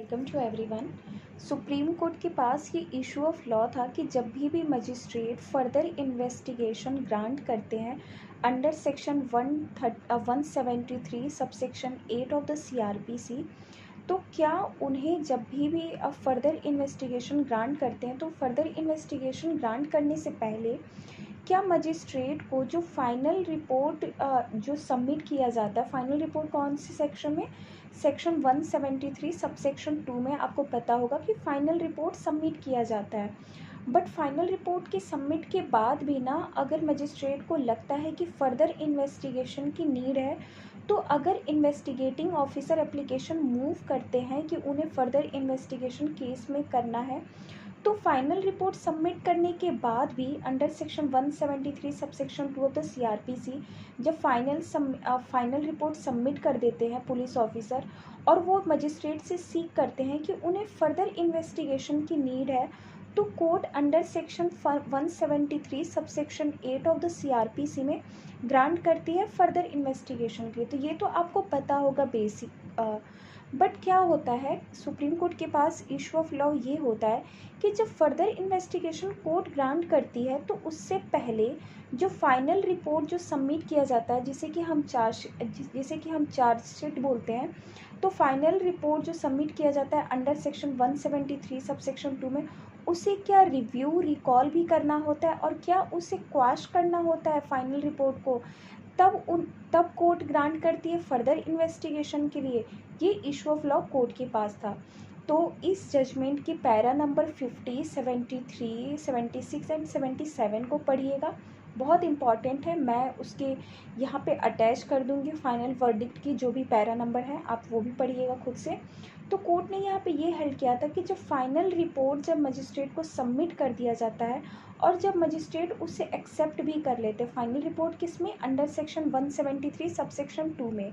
Welcome to everyone. Supreme Court के पास ये इशू ऑफ लॉ था कि जब भी मजिस्ट्रेट फर्दर इन्वेस्टिगेशन ग्रांट करते हैं under section 173 subsection 8 of the CRPC, तो क्या उन्हें जब भी फर्दर इन्वेस्टिगेशन ग्रांट करते हैं तो फर्दर इन्वेस्टिगेशन ग्रांट करने से पहले क्या मजिस्ट्रेट को जो फाइनल रिपोर्ट जो सबमिट किया जाता है, फाइनल रिपोर्ट कौन से सेक्शन में, सेक्शन 173 सबसेक्शन 2 में आपको पता होगा कि फाइनल रिपोर्ट सबमिट किया जाता है। बट फाइनल रिपोर्ट के सबमिट के बाद भी ना अगर मजिस्ट्रेट को लगता है कि फ़र्दर इन्वेस्टिगेशन की नीड है, तो अगर इन्वेस्टिगेटिंग ऑफिसर एप्लीकेशन मूव करते हैं कि उन्हें फ़र्दर इन्वेस्टिगेशन केस में करना है, तो फाइनल रिपोर्ट सबमिट करने के बाद भी under section 173 subsection 2 of the CRPC जब फाइनल रिपोर्ट सबमिट कर देते हैं पुलिस ऑफिसर और वो मजिस्ट्रेट से सीक करते हैं कि उन्हें फर्दर इन्वेस्टिगेशन की नीड है, तो court under section 173 subsection 8 of the CRPC में ग्रांट करती है फर्दर इन्वेस्टिगेशन के लिए। तो ये तो आपको पता होगा बेसिक। बट क्या होता है, सुप्रीम कोर्ट के पास इशू ऑफ लॉ ये होता है कि जब फर्दर इन्वेस्टिगेशन कोर्ट ग्रांट करती है तो उससे पहले जो फाइनल रिपोर्ट जो सबमिट किया जाता है, जिसे कि हम चार्जशीट बोलते हैं, तो फाइनल रिपोर्ट जो सबमिट किया जाता है अंडर सेक्शन 173 सबसेक्शन 2 में, उसे क्या रिव्यू रिकॉल भी करना होता है और क्या उसे क्वाश करना होता है फाइनल रिपोर्ट को, तब कोर्ट ग्रांट करती है फर्दर इन्वेस्टिगेशन के लिए। ये इशू ऑफ लॉ कोर्ट के पास था। तो इस जजमेंट के पैरा नंबर 50, 73, 76 एंड 77 को पढ़िएगा, बहुत इंपॉर्टेंट है। मैं उसके यहाँ पे अटैच कर दूँगी फाइनल वर्डिक्ट की जो भी पैरा नंबर है, आप वो भी पढ़िएगा खुद से। तो कोर्ट ने यहाँ पे ये हेल्ड किया था कि जब फाइनल रिपोर्ट जब मजिस्ट्रेट को सबमिट कर दिया जाता है और जब मजिस्ट्रेट उसे एक्सेप्ट भी कर लेते हैं, फाइनल रिपोर्ट किस में, अंडर सेक्शन 173 सबसेक्शन 2 में,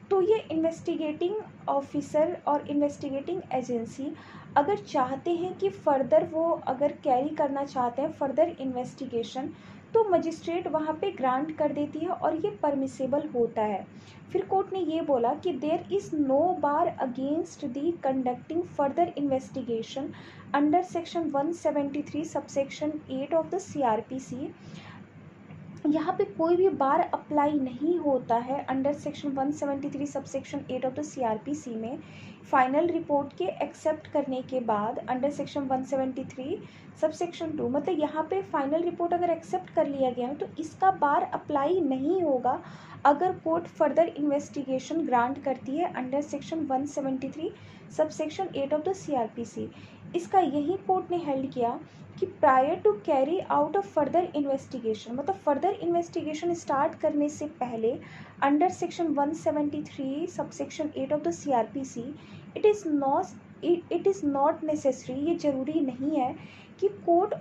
तो ये इन्वेस्टिगेटिंग ऑफिसर और इन्वेस्टिगेटिंग एजेंसी अगर चाहते हैं कि फ़र्दर वो अगर कैरी करना चाहते हैं फ़र्दर इन्वेस्टिगेशन, तो मजिस्ट्रेट वहाँ पे ग्रांट कर देती है और ये परमिसेबल होता है। फिर कोर्ट ने ये बोला कि there is no bar against the conducting further investigation under section 173 subsection 8 of the CRPC। यहाँ पे कोई भी बार अप्लाई नहीं होता है under section 173 subsection 8 of the CRPC में फाइनल रिपोर्ट के एक्सेप्ट करने के बाद अंडर सेक्शन 173 सबसेक्शन 2, मतलब यहाँ पे फाइनल रिपोर्ट अगर एक्सेप्ट कर लिया गया है तो इसका बार अप्लाई नहीं होगा अगर कोर्ट फर्दर इन्वेस्टिगेशन ग्रांट करती है under section 173 subsection 8 of the CRPC। इसका यही कोर्ट ने हेल्ड किया कि prior to carry out of further investigation, मतलब फर्दर इन्वेस्टिगेशन स्टार्ट करने से पहले under section 173 subsection 8 of the CRPC it is not necessary, ये ज़रूरी नहीं है कि कोर्ट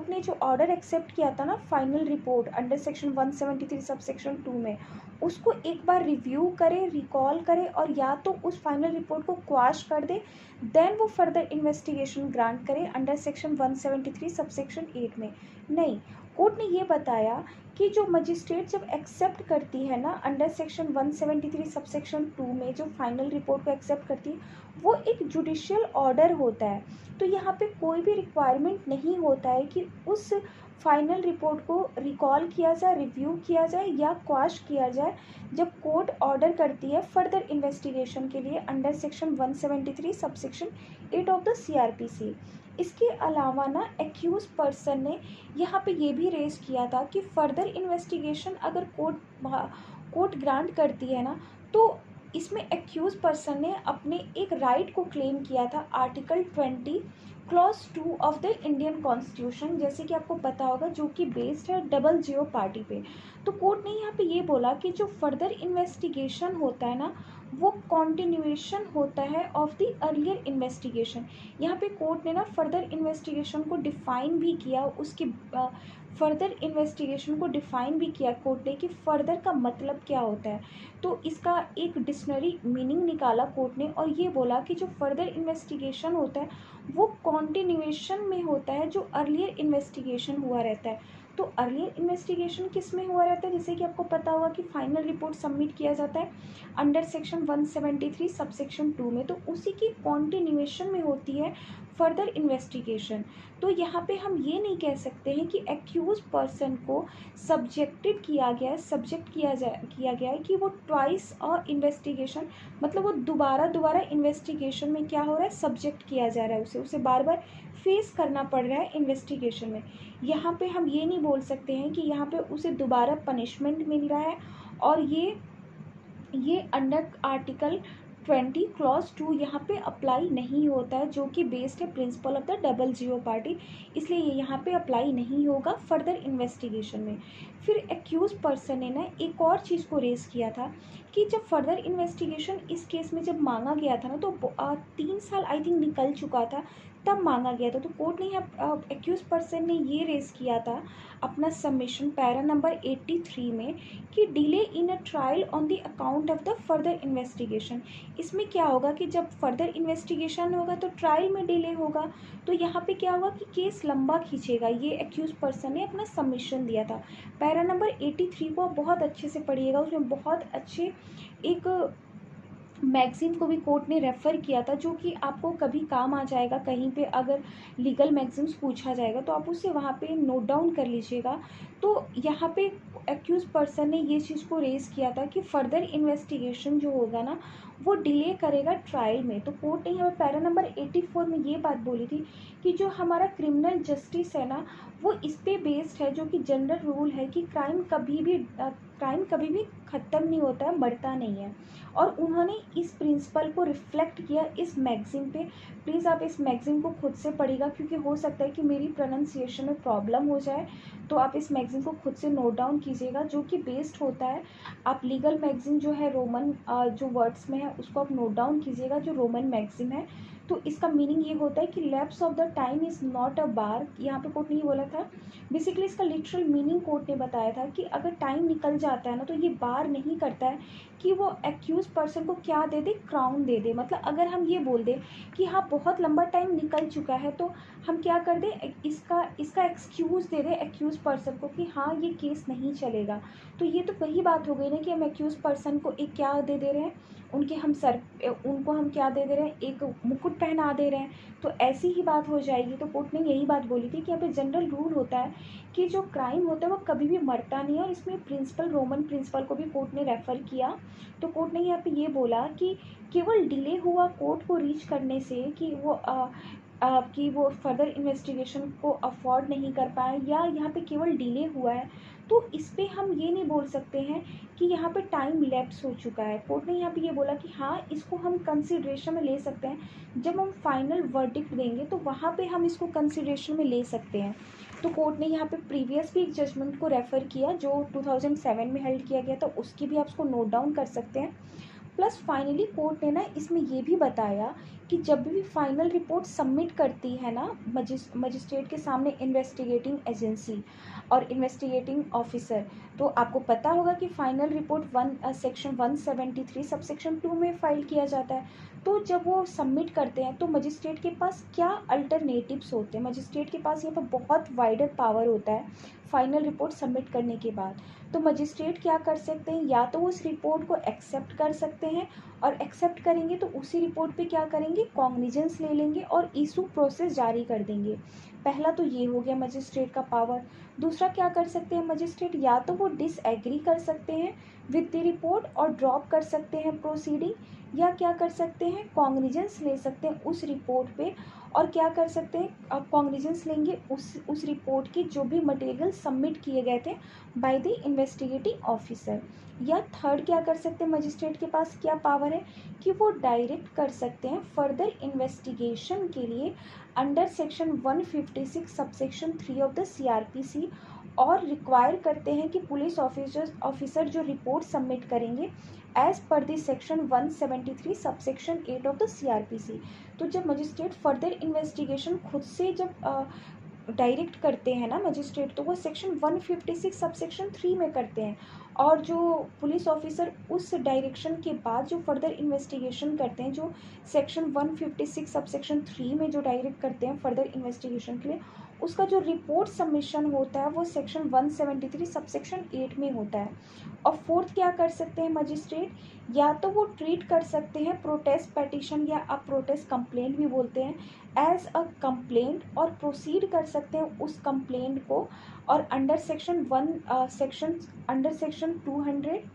ने जो ऑर्डर एक्सेप्ट किया था ना final report under section 173 subsection 2 में, उसको एक बार रिव्यू करे, रिकॉल करे और या तो उस फाइनल रिपोर्ट को क्वाश कर दे, देन वो फर्दर इन्वेस्टिगेशन ग्रांट करे अंडर सेक्शन 173 सबसेक्शन 8 में। नहीं, कोर्ट ने ये बताया कि जो मजिस्ट्रेट जब एक्सेप्ट करती है ना अंडर सेक्शन 173 सबसेक्शन 2 में जो फाइनल रिपोर्ट को एक्सेप्ट करती है, वो एक जुडिशियल ऑर्डर होता है। तो यहाँ पे कोई भी रिक्वायरमेंट नहीं होता है कि उस फाइनल रिपोर्ट को रिकॉल किया जाए, रिव्यू किया जाए या क्वाश किया जाए जब कोर्ट ऑर्डर करती है फर्दर इन्वेस्टिगेशन के लिए under section 173 subsection 8 of the CRPC। इसके अलावा ना एक्यूज पर्सन ने यहाँ पे ये भी रेज किया था कि फर्दर इन्वेस्टिगेशन अगर कोर्ट ग्रांट करती है ना, तो इसमें एक्यूज पर्सन ने अपने एक राइट को क्लेम किया था article 20 clause 2 of the Indian constitution, जैसे कि आपको पता होगा, जो कि बेस्ड है डबल जियो पार्टी पे। तो कोर्ट ने यहाँ पे ये बोला कि जो फर्दर इन्वेस्टिगेशन होता है ना, वो कॉन्टिन्यूएशन होता है ऑफ द अर्लियर इन्वेस्टिगेशन। यहाँ पे कोर्ट ने ना फर्दर इन्वेस्टिगेशन को डिफ़ाइन भी किया, उसके फर्दर इन्वेस्टिगेशन को डिफ़ाइन भी किया कोर्ट ने कि फ़र्दर का मतलब क्या होता है। तो इसका एक डिक्शनरी मीनिंग निकाला कोर्ट ने और ये बोला कि जो फर्दर इन्वेस्टिगेशन होता है वो कॉन्टिन्यूएशन में होता है जो अर्लियर इन्वेस्टिगेशन हुआ रहता है। तो अर्लियर इन्वेस्टिगेशन किस में हुआ रहता है, जैसे कि आपको पता होगा कि फाइनल रिपोर्ट सबमिट किया जाता है अंडर सेक्शन 173 सब सेक्शन 2 में, तो उसी की कॉन्टिन्यूएशन में होती है फर्दर इन्वेस्टिगेशन। तो यहाँ पे हम ये नहीं कह सकते हैं कि एक्यूज पर्सन को सब्जेक्टेड किया गया है, सब्जेक्ट किया गया है कि वो ट्वाइस इन्वेस्टिगेशन, मतलब वो दोबारा इन्वेस्टिगेशन में क्या हो रहा है, सब्जेक्ट किया जा रहा है, उसे बार बार फेस करना पड़ रहा है इन्वेस्टिगेशन में। यहाँ पे हम ये नहीं बोल सकते हैं कि यहाँ पे उसे दोबारा पनिशमेंट मिल रहा है, और ये अंडर आर्टिकल 20 क्लॉज 2 यहाँ पे अप्लाई नहीं होता है, जो कि बेस्ड है principle of the double Jio party, इसलिए ये यहाँ पे अप्लाई नहीं होगा फर्दर इन्वेस्टिगेशन में। फिर एक्यूज पर्सन ने ना एक और चीज़ को रेज़ किया था कि जब फर्दर इन्वेस्टिगेशन इस केस में जब मांगा गया था ना, तो 3 साल आई थिंक निकल चुका था तब मांगा गया था। तो कोर्ट ने यहाँ एक्यूज पर्सन ने ये रेज़ किया था अपना सबमिशन पैरा नंबर 83 में कि delay in a trial on the account of the further investigation. इसमें क्या होगा कि जब फर्दर इन्वेस्टिगेशन होगा तो ट्रायल में डिले होगा, तो यहाँ पे क्या होगा कि केस लंबा खींचेगा। ये एक्यूज पर्सन ने अपना सबमिशन दिया था। पैरा नंबर 83 को आप बहुत अच्छे से पढ़िएगा, उसमें बहुत अच्छे एक मैगज़ीन को भी कोर्ट ने रेफ़र किया था, जो कि आपको कभी काम आ जाएगा, कहीं पे अगर लीगल मैगज़ीन्स पूछा जाएगा तो आप उसे वहाँ पे नोट डाउन कर लीजिएगा। तो यहाँ पे एक्यूज पर्सन ने ये चीज़ को रेज़ किया था कि फर्दर इन्वेस्टिगेशन जो होगा ना वो डिले करेगा ट्रायल में। तो कोर्ट ने यहाँ पे पैरा नंबर 84 में ये बात बोली थी कि जो हमारा क्रिमिनल जस्टिस है ना, वो इस पे बेस्ड है, जो कि जनरल रूल है कि क्राइम कभी भी ख़त्म नहीं होता है, बढ़ता नहीं है। और उन्होंने इस प्रिंसिपल को रिफ्लेक्ट किया इस मैगज़ीन पे। प्लीज़ आप इस मैगज़ीन को खुद से पढ़िएगा, क्योंकि हो सकता है कि मेरी प्रोनाउंसिएशन में प्रॉब्लम हो जाए, तो आप इस मैगज़ीन को खुद से नोट डाउन कीजिएगा, जो कि बेस्ड होता है। आप लीगल मैगज़ीन जो है रोमन जो वर्ड्स में है उसको आप नोट डाउन कीजिएगा, जो रोमन मैगज़ीन है। तो इसका मीनिंग ये होता है कि lapse of the time is not a bar. यहाँ पे कोर्ट ने ये बोला था, बेसिकली इसका लिटरल मीनिंग कोर्ट ने बताया था कि अगर टाइम निकल जाता है ना, तो ये बार नहीं करता है कि वो एक्यूज पर्सन को क्या दे दे, क्राउन दे दे। मतलब अगर हम ये बोल दें कि हाँ बहुत लंबा टाइम निकल चुका है, तो हम क्या कर दें, इसका एक्सक्यूज़ दे दें एक्यूज पर्सन को कि हाँ ये केस नहीं चलेगा। तो ये तो वही बात हो गई ना कि हम एक्यूज पर्सन को एक क्या दे दे रहे हैं, उनको हम क्या दे दे रहे हैं, एक मुकुट पहना दे रहे हैं। तो ऐसी ही बात हो जाएगी। तो कोर्ट ने यही बात बोली थी कि यहाँ पे जनरल रूल होता है कि जो क्राइम होता है वो कभी भी मरता नहीं है, और इसमें रोमन प्रिंसिपल को भी कोर्ट ने रेफ़र किया। तो कोर्ट ने यहाँ पे ये बोला कि केवल डिले हुआ कोर्ट को रीच करने से कि वो फर्दर इन्वेस्टिगेशन को अफोर्ड नहीं कर पाए, या यहाँ पे केवल डिले हुआ है, तो इस पे हम ये नहीं बोल सकते हैं कि यहाँ पे टाइम लैप्स हो चुका है। कोर्ट ने यहाँ पे ये बोला कि हाँ इसको हम कंसिडरेशन में ले सकते हैं, जब हम फाइनल वर्डिक्ट देंगे तो वहाँ पे हम इसको कंसिडरेशन में ले सकते हैं। तो कोर्ट ने यहाँ पे प्रीवियस भी एक जजमेंट को रेफ़र किया जो 2007 में हेल्ड किया गया था, उसकी भी आप उसको नोट डाउन कर सकते हैं। प्लस फाइनली कोर्ट ने ना इसमें ये भी बताया कि जब भी फाइनल रिपोर्ट सबमिट करती है ना मजिस्ट्रेट के सामने इन्वेस्टिगेटिंग एजेंसी और इन्वेस्टिगेटिंग ऑफिसर, तो आपको पता होगा कि final report section 173 sub section 2 में फाइल किया जाता है। तो जब वो सबमिट करते हैं तो मजिस्ट्रेट के पास क्या अल्टरनेटिव्स होते हैं, मजिस्ट्रेट के पास यहाँ पर बहुत वाइडर पावर होता है फाइनल रिपोर्ट सबमिट करने के बाद। तो मजिस्ट्रेट क्या कर सकते हैं, या तो उस रिपोर्ट को एक्सेप्ट कर सकते हैं, और एक्सेप्ट करेंगे तो उसी रिपोर्ट पे क्या करेंगे, कॉग्निजेंस ले लेंगे और इशू प्रोसेस जारी कर देंगे। पहला तो ये हो गया मजिस्ट्रेट का पावर। दूसरा क्या कर सकते हैं मजिस्ट्रेट, या तो वो डिसएग्री कर सकते हैं विद द रिपोर्ट और ड्रॉप कर सकते हैं प्रोसीडिंग, या क्या कर सकते हैं कॉग्निजेंस ले सकते हैं उस रिपोर्ट पे, और क्या कर सकते हैं कॉग्निजेंस लेंगे उस रिपोर्ट की जो भी मटेरियल सबमिट किए गए थे बाय द इन्वेस्टिगेटिंग ऑफिसर। या थर्ड क्या कर सकते हैं मजिस्ट्रेट के पास क्या पावर है कि वो डायरेक्ट कर सकते हैं फर्दर इन्वेस्टिगेशन के लिए under section 156 subsection 3 of the CRPC, और रिक्वायर करते हैं कि पुलिस ऑफिसर जो रिपोर्ट सबमिट करेंगे as per the section 173 subsection 8 of the CRPC। तो जब मजिस्ट्रेट फर्दर इन्वेस्टिगेशन खुद से जब डायरेक्ट करते हैं ना मजिस्ट्रेट, तो वो सेक्शन 156 सबसेक्शन 3 में करते हैं, और जो पुलिस ऑफिसर उस डायरेक्शन के बाद जो फर्दर इन्वेस्टिगेशन करते हैं, जो सेक्शन 156 सबसेक्शन 3 में जो डायरेक्ट करते हैं फर्दर इन्वेस्टिगेशन के लिए, उसका जो रिपोर्ट सबमिशन होता है वो सेक्शन 173 सबसेक्शन 8 में होता है। और फोर्थ क्या कर सकते हैं मजिस्ट्रेट, या तो वो ट्रीट कर सकते हैं प्रोटेस्ट पेटिशन या आप प्रोटेस्ट कंप्लेंट भी बोलते हैं एज अ कंप्लेंट, और प्रोसीड कर सकते हैं उस कंप्लेंट को, और under section 200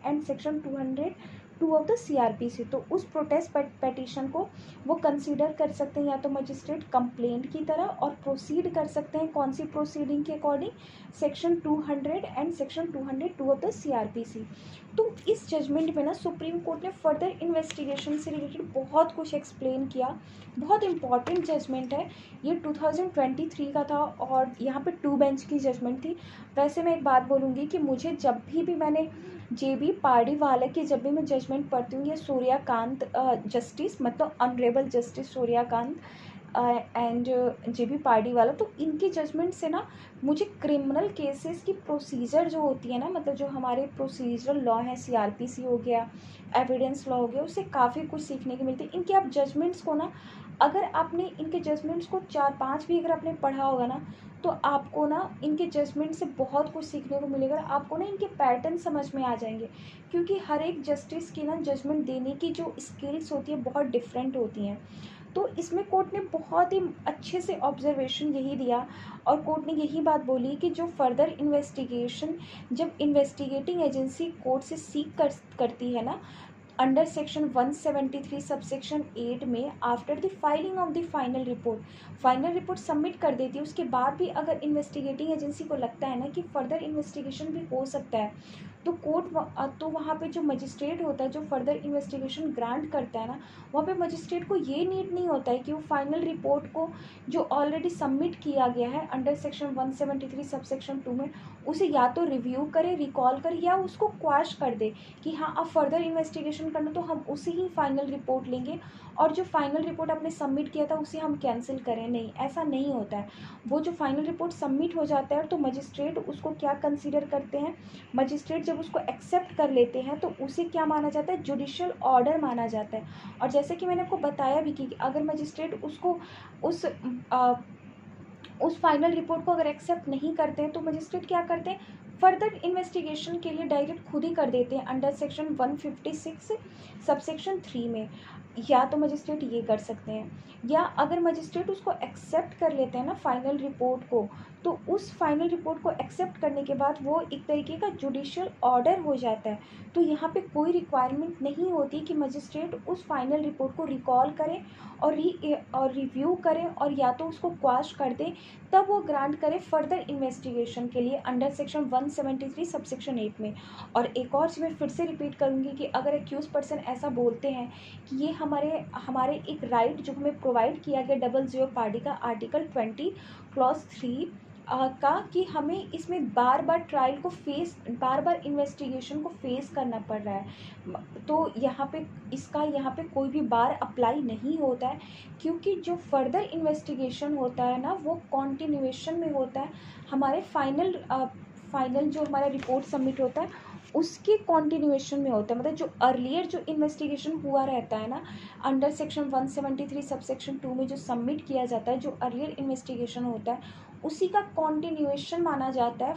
and section 202 of the CrPC, तो उस प्रोटेस्ट पेटिशन को वो कंसीडर कर सकते हैं या तो मजिस्ट्रेट कंप्लेंट की तरह, और प्रोसीड कर सकते हैं कौन सी प्रोसीडिंग के according, section 200 and section 202 of the CrPC. तो इस जजमेंट में ना सुप्रीम कोर्ट ने फर्दर इन्वेस्टिगेशन से रिलेटेड बहुत कुछ एक्सप्लेन किया। बहुत इंपॉर्टेंट जजमेंट है ये, 2023 का था, और यहाँ पे 2 बेंच की जजमेंट थी। वैसे मैं एक बात बोलूँगी कि मुझे जब भी मैंने JB पार्डीवाला की जब भी मैं जजमेंट पढ़ती हूँ, ये सूर्यकांत जस्टिस, मतलब honourable justice Suryakant and JB Pardiwala, तो इनकी जजमेंट से ना मुझे क्रिमिनल केसेस की प्रोसीजर जो होती है ना, मतलब जो हमारे प्रोसीजरल लॉ है, CRPC हो गया, एविडेंस लॉ हो गया, उससे काफ़ी कुछ सीखने की मिलती है। इनके आप जजमेंट्स को ना, अगर आपने इनके जजमेंट्स को 4-5 भी अगर आपने पढ़ा होगा ना, तो आपको ना इनके जजमेंट से बहुत कुछ सीखने को मिलेगा। आपको ना इनके पैटर्न समझ में आ जाएंगे, क्योंकि हर एक जस्टिस की ना जजमेंट देने की जो स्किल्स होती है बहुत डिफरेंट होती हैं। तो इसमें कोर्ट ने बहुत ही अच्छे से ऑब्जर्वेशन यही दिया, और कोर्ट ने यही बात बोली कि जो फर्दर इन्वेस्टिगेशन जब इन्वेस्टिगेटिंग एजेंसी कोर्ट से सीख करती है ना, अंडर सेक्शन 173 सबसेक्शन 8 में, after the filing of the final report submit कर देती है, उसके बाद भी अगर इन्वेस्टिगेटिंग एजेंसी को लगता है ना कि फर्दर इन्वेस्टिगेशन भी हो सकता है, तो तो वहाँ पे जो मजिस्ट्रेट होता है जो फर्दर इन्वेस्टिगेशन ग्रांट करता है ना, वहाँ पे मजिस्ट्रेट को ये नीड नहीं होता है कि वो फाइनल रिपोर्ट को जो ऑलरेडी सबमिट किया गया है अंडर सेक्शन 173 सबसेक्शन 2 में, उसे या तो रिव्यू करे, रिकॉल करे, या उसको क्वाश कर दे कि हाँ अब फर्दर इन्वेस्टिगेशन करना तो हम उसी ही फाइनल रिपोर्ट लेंगे, और जो फाइनल रिपोर्ट आपने सबमिट किया था उसे हम कैंसिल करें। नहीं, ऐसा नहीं होता है। वो जो फाइनल रिपोर्ट सबमिट हो जाता है तो मजिस्ट्रेट उसको क्या कंसीडर करते हैं, मजिस्ट्रेट जब उसको एक्सेप्ट कर लेते हैं तो उसे क्या माना जाता है, जुडिशियल ऑर्डर माना जाता है। और जैसे कि मैंने आपको बताया भी कि अगर मजिस्ट्रेट उसको उस फाइनल रिपोर्ट को अगर एक्सेप्ट नहीं करते हैं तो मजिस्ट्रेट क्या करते हैं, फर्दर इन्वेस्टिगेशन के लिए डायरेक्ट खुद ही कर देते हैं अंडर सेक्शन 156 सबसेक्शन 3 में, या तो मजिस्ट्रेट ये कर सकते हैं। या अगर मजिस्ट्रेट उसको एक्सेप्ट कर लेते हैं ना फाइनल रिपोर्ट को, तो उस फाइनल रिपोर्ट को एक्सेप्ट करने के बाद वो एक तरीके का जुडिशियल ऑर्डर हो जाता है। तो यहाँ पे कोई रिक्वायरमेंट नहीं होती कि मजिस्ट्रेट उस फाइनल रिपोर्ट को रिकॉल करें और रिव्यू करें, और या तो उसको क्वाश कर दें, तब वो ग्रांट करे फर्दर इन्वेस्टिगेशन के लिए अंडर सेक्शन 173 सबसेक्शन 8 में। और एक और चीज़ मैं फिर से रिपीट करूँगी कि अगर एक्यूज पर्सन ऐसा बोलते हैं कि ये हमारे हमारे एक राइट जो हमें प्रोवाइड किया गया 00 पार्टी का आर्टिकल 20 क्लॉज 3 का, कि हमें इसमें बार बार इन्वेस्टिगेशन को फेस करना पड़ रहा है, तो यहाँ पे कोई भी बार अप्लाई नहीं होता है, क्योंकि जो फर्दर इन्वेस्टिगेशन होता है ना वो कॉन्टिन्यूएशन में होता है। हमारे फाइनल जो हमारा रिपोर्ट सबमिट होता है उसके कॉन्टिन्यूएशन में होता है, मतलब जो अर्लियर जो इन्वेस्टिगेशन हुआ रहता है ना अंडर सेक्शन 173 सबसेक्शन 2 में जो सबमिट किया जाता है, जो अर्लियर इन्वेस्टिगेशन होता है उसी का कॉन्टिन्यूएशन माना जाता है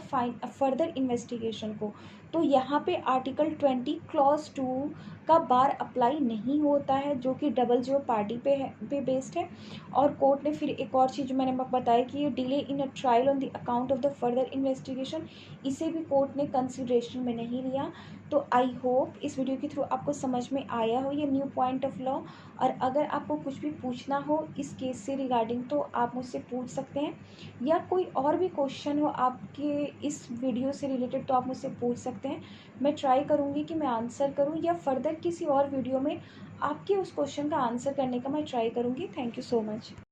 फर्दर इन्वेस्टिगेशन को। तो यहाँ पे आर्टिकल 20 क्लॉज 2 का बार अप्लाई नहीं होता है, जो कि 00 पार्टी पे बेस्ड है। और कोर्ट ने फिर एक और चीज़ जो मैंने बताया कि ये delay in a trial on the account of the further investigation, इसे भी कोर्ट ने कंसिडरेशन में नहीं लिया। तो आई होप इस वीडियो के थ्रू आपको समझ में आया हो ये न्यू पॉइंट ऑफ लॉ। और अगर आपको कुछ भी पूछना हो इस केस से रिगार्डिंग तो आप मुझसे पूछ सकते हैं, या कोई और भी क्वेश्चन हो आपके इस वीडियो से रिलेटेड तो आप मुझसे पूछ सकते हैं। मैं ट्राई करूँगी कि मैं आंसर करूँ, या फर्दर किसी और वीडियो में आपके उस क्वेश्चन का आंसर करने का मैं ट्राई करूँगी। Thank you so much.